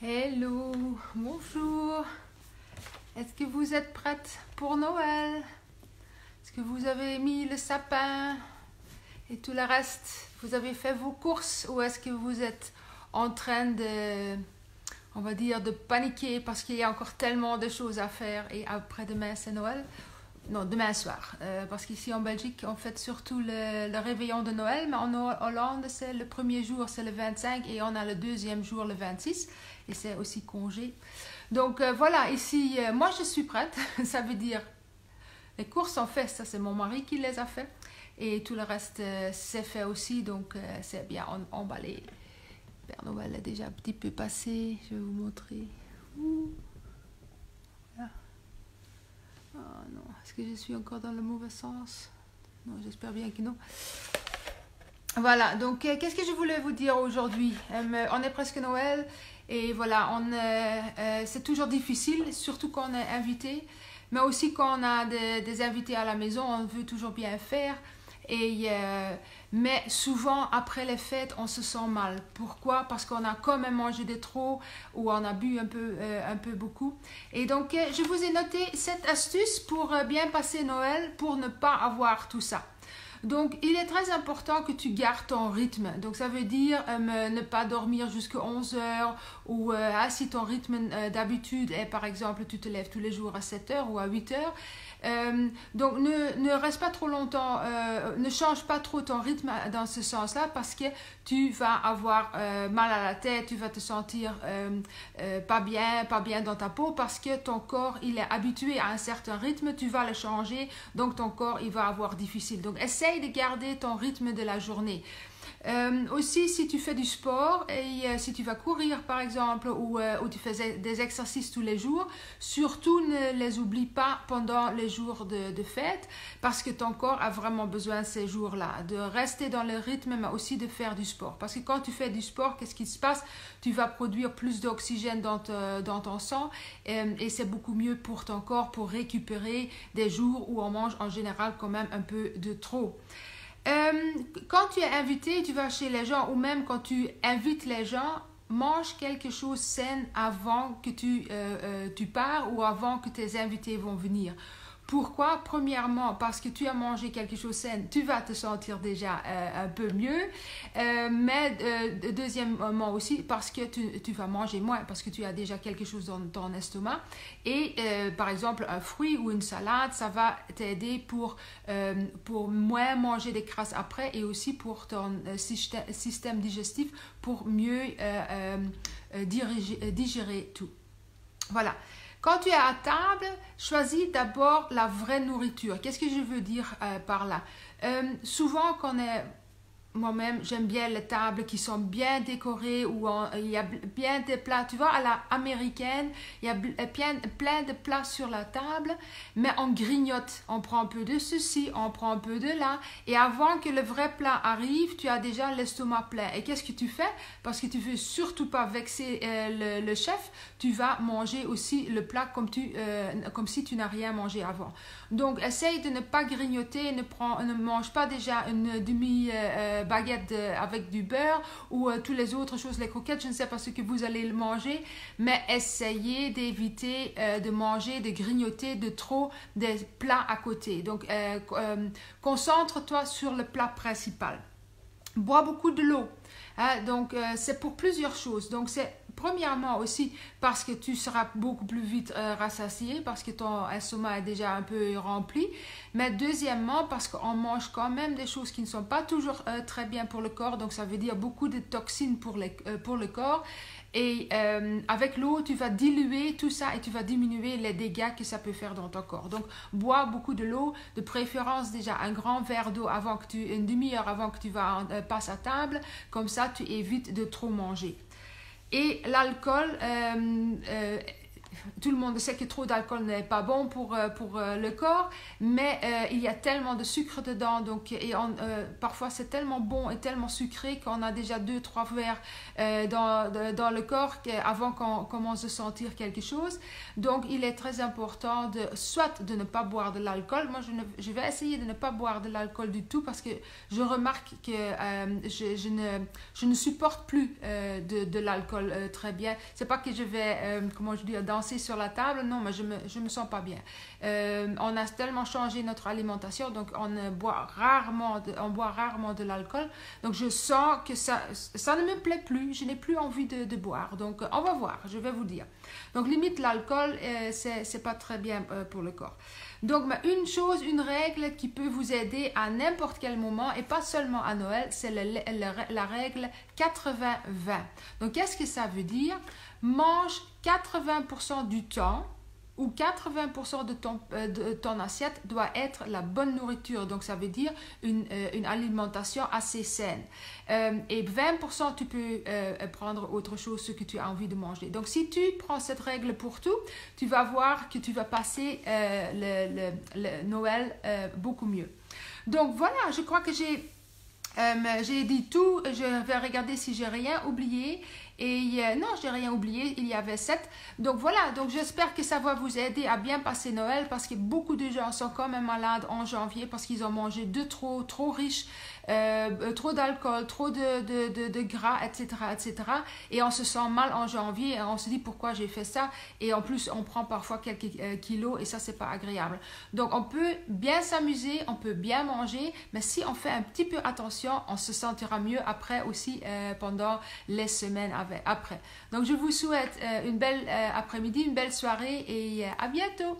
Hello, bonjour. Est-ce que vous êtes prête pour Noël? Est-ce que vous avez mis le sapin et tout le reste? Vous avez fait vos courses ou est-ce que vous êtes en train de, on va dire, de paniquer parce qu'il y a encore tellement de choses à faire et après-demain c'est Noël? Non, demain soir. Parce qu'ici en Belgique, on fête surtout le réveillon de Noël, mais en Hollande, c'est le premier jour, c'est le 25 et on a le deuxième jour, le 26. Et c'est aussi congé. Donc voilà, ici, moi je suis prête. Ça veut dire, les courses sont faites, ça c'est mon mari qui les a fait. Et tout le reste, c'est fait aussi, donc c'est bien emballé. Père Noël est déjà un petit peu passé, je vais vous montrer. Voilà. Oh non, est-ce que je suis encore dans le mauvais sens? Non, j'espère bien que non. Voilà, donc qu'est-ce que je voulais vous dire aujourd'hui? On est presque Noël et voilà, c'est toujours difficile, surtout quand on est invité, mais aussi quand on a des invités à la maison, on veut toujours bien faire. Mais souvent, après les fêtes, on se sent mal. Pourquoi? Parce qu'on a quand même mangé de trop ou on a bu un peu beaucoup. Et donc, je vous ai noté cette astuce pour bien passer Noël, pour ne pas avoir tout ça. Donc, il est très important que tu gardes ton rythme. Donc, ça veut dire ne pas dormir jusqu'à 11 heures ou si ton rythme d'habitude est, par exemple, tu te lèves tous les jours à 7 heures ou à 8 heures. Donc, ne reste pas trop longtemps, ne change pas trop ton rythme dans ce sens-là parce que tu vas avoir mal à la tête, tu vas te sentir pas bien dans ta peau parce que ton corps, il est habitué à un certain rythme, tu vas le changer, donc ton corps, il va avoir difficile. Donc, essaye de garder ton rythme de la journée. Aussi, si tu fais du sport et si tu vas courir par exemple ou tu fais des exercices tous les jours, surtout ne les oublie pas pendant les jours de fête parce que ton corps a vraiment besoin de ces jours-là, de rester dans le rythme mais aussi de faire du sport. Parce que quand tu fais du sport, qu'est-ce qui se passe? Tu vas produire plus d'oxygène dans ton sang et c'est beaucoup mieux pour ton corps pour récupérer des jours où on mange en général quand même un peu de trop. Quand tu es invité, tu vas chez les gens ou même quand tu invites les gens, mange quelque chose sain avant que tu pars ou avant que tes invités vont venir. Pourquoi? Premièrement, parce que tu as mangé quelque chose de sain, tu vas te sentir déjà un peu mieux. Mais deuxièmement aussi, parce que tu vas manger moins, parce que tu as déjà quelque chose dans ton estomac. Et par exemple, un fruit ou une salade, ça va t'aider pour moins manger des crasses après et aussi pour ton système digestif, pour mieux digérer tout. Voilà. Quand tu es à table, choisis d'abord la vraie nourriture. Qu'est-ce que je veux dire par là? Souvent, moi-même, j'aime bien les tables qui sont bien décorées où il y a bien des plats. Tu vois, à la américaine, il y a plein de plats sur la table, mais on grignote. On prend un peu de ceci, on prend un peu de là. Et avant que le vrai plat arrive, tu as déjà l'estomac plein. Et qu'est-ce que tu fais? Parce que tu ne veux surtout pas vexer le chef, tu vas manger aussi le plat comme si tu n'as rien mangé avant. Donc, essaye de ne pas grignoter, ne mange pas déjà une demi-baguette avec du beurre ou toutes les autres choses, les croquettes, je ne sais pas ce que vous allez manger, mais essayez d'éviter de manger, de grignoter de trop des plats à côté. Donc, concentre-toi sur le plat principal. Bois beaucoup de l'eau. Donc, c'est pour plusieurs choses. Donc, c'est premièrement aussi parce que tu seras beaucoup plus vite rassasié, parce que ton estomac est déjà un peu rempli. Mais deuxièmement, parce qu'on mange quand même des choses qui ne sont pas toujours très bien pour le corps. Donc, ça veut dire beaucoup de toxines pour le corps. Et avec l'eau, tu vas diluer tout ça et tu vas diminuer les dégâts que ça peut faire dans ton corps. Donc, bois beaucoup de l'eau, de préférence déjà un grand verre d'eau une demi-heure avant que tu passes à table. Comme ça, tu évites de trop manger. Et l'alcool, tout le monde sait que trop d'alcool n'est pas bon pour le corps, mais il y a tellement de sucre dedans, donc, parfois c'est tellement bon et tellement sucré qu'on a déjà 2-3 verres dans le corps avant qu'on commence à sentir quelque chose. Donc il est très important soit de ne pas boire de l'alcool. Moi je vais essayer de ne pas boire de l'alcool du tout, parce que je remarque que je ne supporte plus de l'alcool très bien. C'est pas que je vais, comment je dis, danser sur la table, non, mais je me sens pas bien. On a tellement changé notre alimentation, donc on boit rarement de l'alcool. Donc je sens que ça ne me plaît plus, je n'ai plus envie de boire. Donc on va voir, je vais vous dire. Donc limite l'alcool, c'est pas très bien pour le corps. Donc une règle qui peut vous aider à n'importe quel moment, et pas seulement à Noël, c'est la règle 80-20. Donc qu'est-ce que ça veut dire? Mange 80% du temps, ou 80% de ton assiette doit être la bonne nourriture. Donc ça veut dire une alimentation assez saine. Et 20% tu peux prendre autre chose, ce que tu as envie de manger. Donc si tu prends cette règle pour tout, tu vas voir que tu vas passer le Noël beaucoup mieux. Donc voilà, je crois que j'ai dit tout. Je vais regarder si j'ai rien oublié. Et non, j'ai rien oublié, il y avait 7. Donc voilà, donc j'espère que ça va vous aider à bien passer Noël, parce que beaucoup de gens sont quand même malades en janvier parce qu'ils ont mangé trop riche, trop d'alcool, trop de gras, etc., etc. Et on se sent mal en janvier et on se dit pourquoi j'ai fait ça. Et en plus, on prend parfois quelques kilos et ça, c'est pas agréable. Donc on peut bien s'amuser, on peut bien manger, mais si on fait un petit peu attention, on se sentira mieux après aussi pendant les semaines après. Donc je vous souhaite une belle après-midi, une belle soirée et à bientôt.